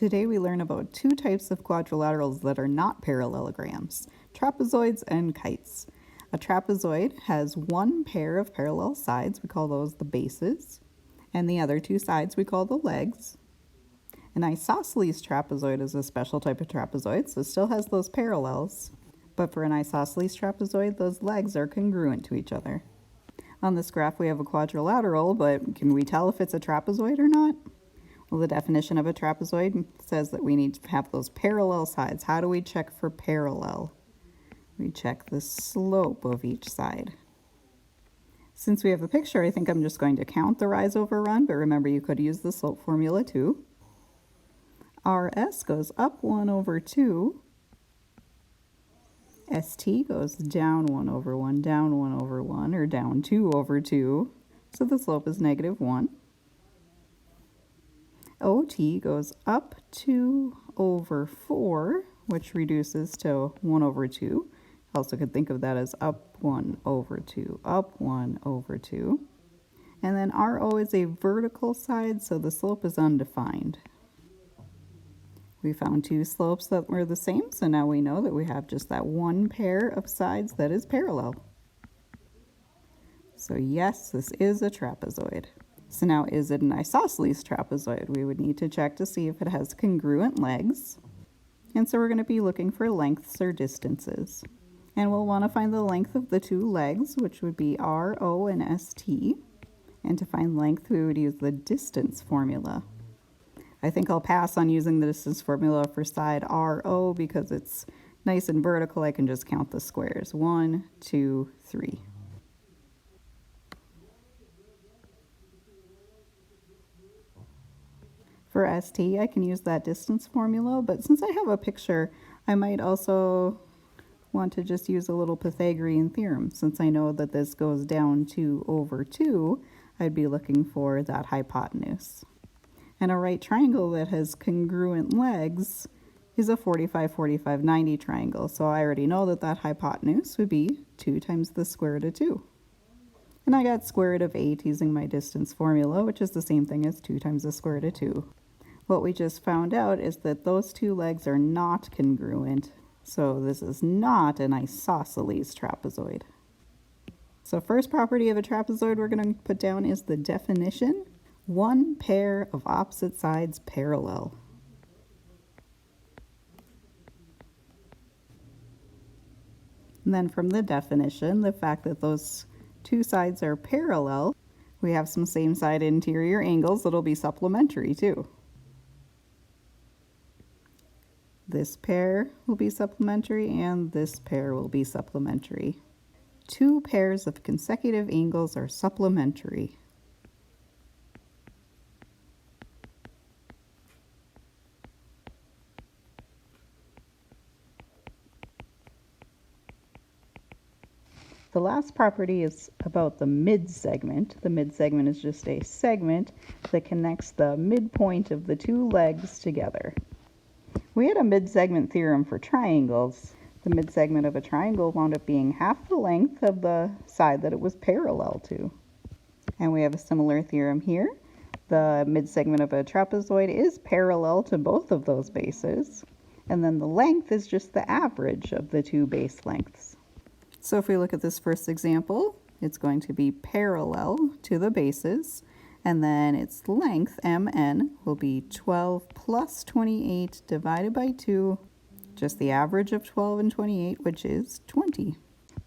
Today we learn about two types of quadrilaterals that are not parallelograms, trapezoids and kites. A trapezoid has one pair of parallel sides, we call those the bases, and the other two sides we call the legs. An isosceles trapezoid is a special type of trapezoid, so it still has those parallels, but for an isosceles trapezoid, those legs are congruent to each other. On this graph we have a quadrilateral, but can we tell if it's a trapezoid or not? Well, the definition of a trapezoid says that we need to have those parallel sides. How do we check for parallel? We check the slope of each side. Since we have a picture, I think I'm just going to count the rise over run, but remember you could use the slope formula too. RS goes up 1 over 2. ST goes down 1 over 1, down 1 over 1, or down 2 over 2. So the slope is -1. OT goes up 2 over 4, which reduces to 1 over 2. Also could think of that as up 1 over 2, up 1 over 2. And then RO is a vertical side, so the slope is undefined. We found two slopes that were the same, so now we know that we have just that one pair of sides that is parallel. So yes, this is a trapezoid. So now, is it an isosceles trapezoid? We would need to check to see if it has congruent legs. And so we're going to be looking for lengths or distances. And we'll want to find the length of the two legs, which would be RO and ST. And to find length, we would use the distance formula. I think I'll pass on using the distance formula for side RO because it's nice and vertical. I can just count the squares. 1, 2, 3. For ST, I can use that distance formula, but since I have a picture, I might also want to just use a little Pythagorean theorem. Since I know that this goes down 2 over 2, I'd be looking for that hypotenuse. And a right triangle that has congruent legs is a 45, 45, 90 triangle, so I already know that that hypotenuse would be 2 times the square root of 2. And I got square root of 8 using my distance formula, which is the same thing as 2 times the square root of 2. What we just found out is that those two legs are not congruent, so this is not an isosceles trapezoid. So first property of a trapezoid we're going to put down is the definition: one pair of opposite sides parallel. And then from the definition, the fact that those two sides are parallel, we have some same side interior angles that'll be supplementary too. This pair will be supplementary and this pair will be supplementary. Two pairs of consecutive angles are supplementary. The last property is about the mid-segment. The mid-segment is just a segment that connects the midpoint of the two legs together. We had a mid-segment theorem for triangles. The mid-segment of a triangle wound up being half the length of the side that it was parallel to. And we have a similar theorem here. The mid-segment of a trapezoid is parallel to both of those bases. And then the length is just the average of the two base lengths. So if we look at this first example, it's going to be parallel to the bases, and then its length, mn, will be 12 plus 28 divided by 2, just the average of 12 and 28, which is 20.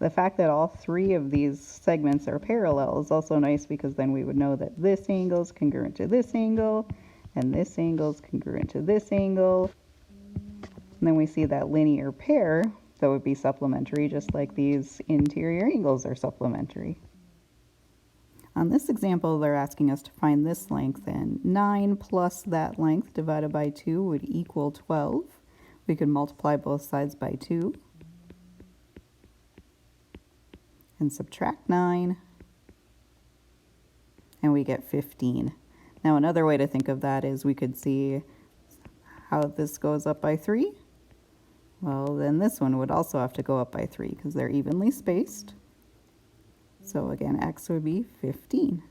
The fact that all three of these segments are parallel is also nice because then we would know that this angle is congruent to this angle, and this angle is congruent to this angle. And then we see that linear pair that would be supplementary, just like these interior angles are supplementary. On this example, they're asking us to find this length, and 9 plus that length divided by 2 would equal 12. We could multiply both sides by 2 and subtract 9, and we get 15. Now another way to think of that is we could see how this goes up by 3. Well, then this one would also have to go up by 3 because they're evenly spaced. So again, x would be 15.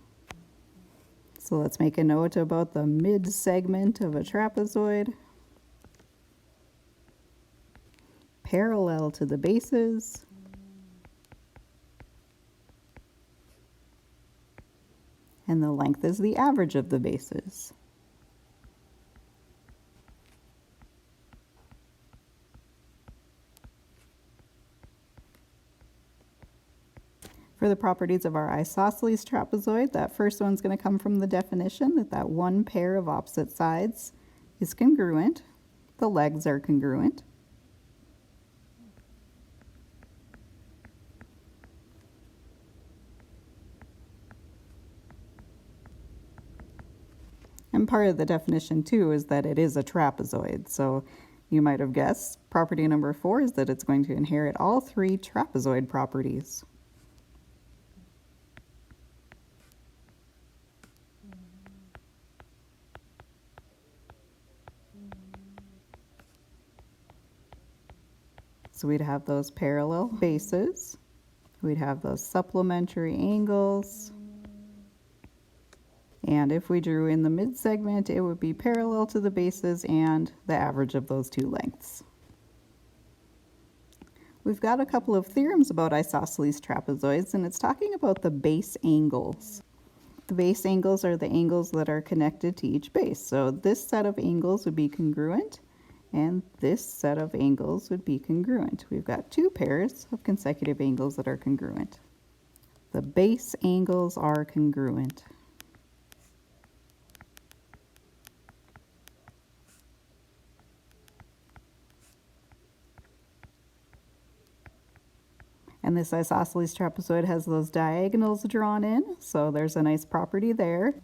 So let's make a note about the mid-segment of a trapezoid. parallel to the bases, and the length is the average of the bases. For the properties of our isosceles trapezoid, that first one's going to come from the definition that one pair of opposite sides is congruent. The legs are congruent. And part of the definition too is that it is a trapezoid. So you might have guessed property number 4 is that it's going to inherit all 3 trapezoid properties. So we'd have those parallel bases, we'd have those supplementary angles, and if we drew in the mid-segment, it would be parallel to the bases and the average of those 2 lengths. We've got a couple of theorems about isosceles trapezoids, and it's talking about the base angles. The base angles are the angles that are connected to each base. So this set of angles would be congruent, and this set of angles would be congruent. We've got 2 pairs of consecutive angles that are congruent. The base angles are congruent. And this isosceles trapezoid has those diagonals drawn in, so there's a nice property there.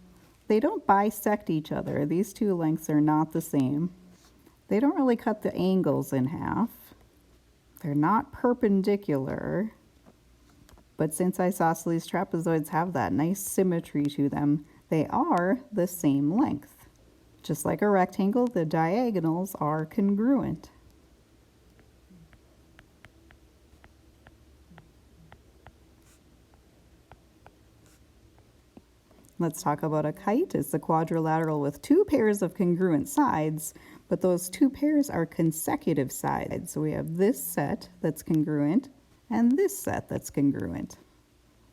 They don't bisect each other. These 2 lengths are not the same. They don't really cut the angles in half. They're not perpendicular, but since isosceles trapezoids have that nice symmetry to them, they are the same length. Just like a rectangle, the diagonals are congruent. Let's talk about a kite. It's a quadrilateral with 2 pairs of congruent sides, but those 2 pairs are consecutive sides. So we have this set that's congruent and this set that's congruent.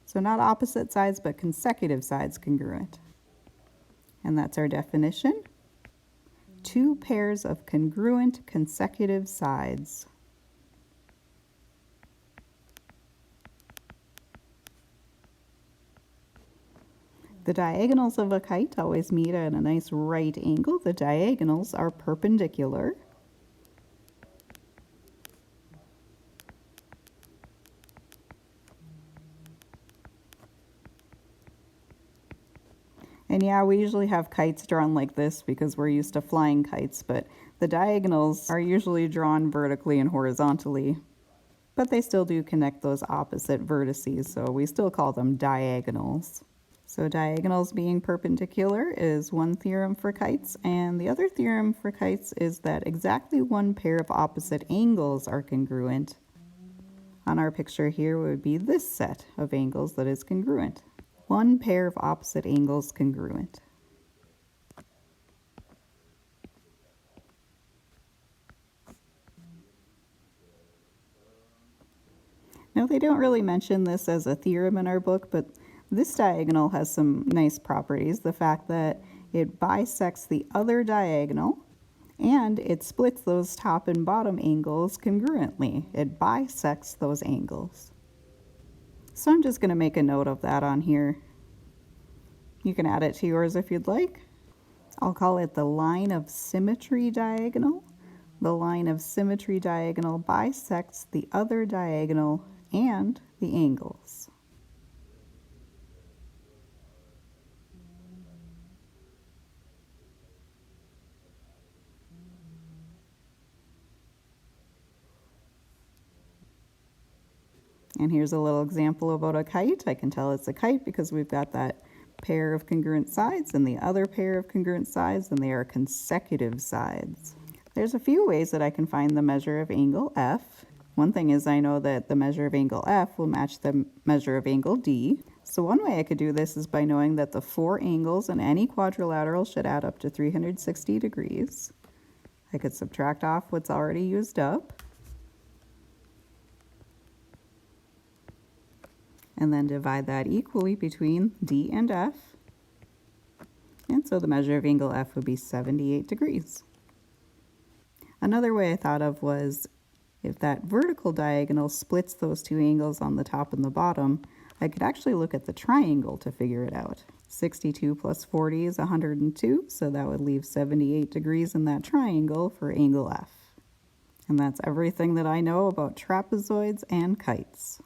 So not opposite sides, but consecutive sides congruent. And that's our definition. 2 pairs of congruent consecutive sides. The diagonals of a kite always meet at a nice right angle. The diagonals are perpendicular. And yeah, we usually have kites drawn like this because we're used to flying kites, but the diagonals are usually drawn vertically and horizontally. But they still do connect those opposite vertices, so we still call them diagonals. So diagonals being perpendicular is one theorem for kites, and the other theorem for kites is that exactly 1 pair of opposite angles are congruent. On our picture here would be this set of angles that is congruent. 1 pair of opposite angles congruent. Now they don't really mention this as a theorem in our book, but this diagonal has some nice properties. The fact that it bisects the other diagonal and it splits those top and bottom angles congruently. It bisects those angles. So I'm just going to make a note of that on here. You can add it to yours if you'd like. I'll call it the line of symmetry diagonal. The line of symmetry diagonal bisects the other diagonal and the angles. And here's a little example about a kite. I can tell it's a kite because we've got that pair of congruent sides and the other pair of congruent sides, and they are consecutive sides. There's a few ways that I can find the measure of angle F. One thing is I know that the measure of angle F will match the measure of angle D. So one way I could do this is by knowing that the 4 angles in any quadrilateral should add up to 360 degrees. I could subtract off what's already used up. and then divide that equally between D and F. And so the measure of angle F would be 78 degrees. Another way I thought of was if that vertical diagonal splits those two angles on the top and the bottom, I could actually look at the triangle to figure it out. 62 plus 40 is 102, so that would leave 78 degrees in that triangle for angle F. And that's everything that I know about trapezoids and kites.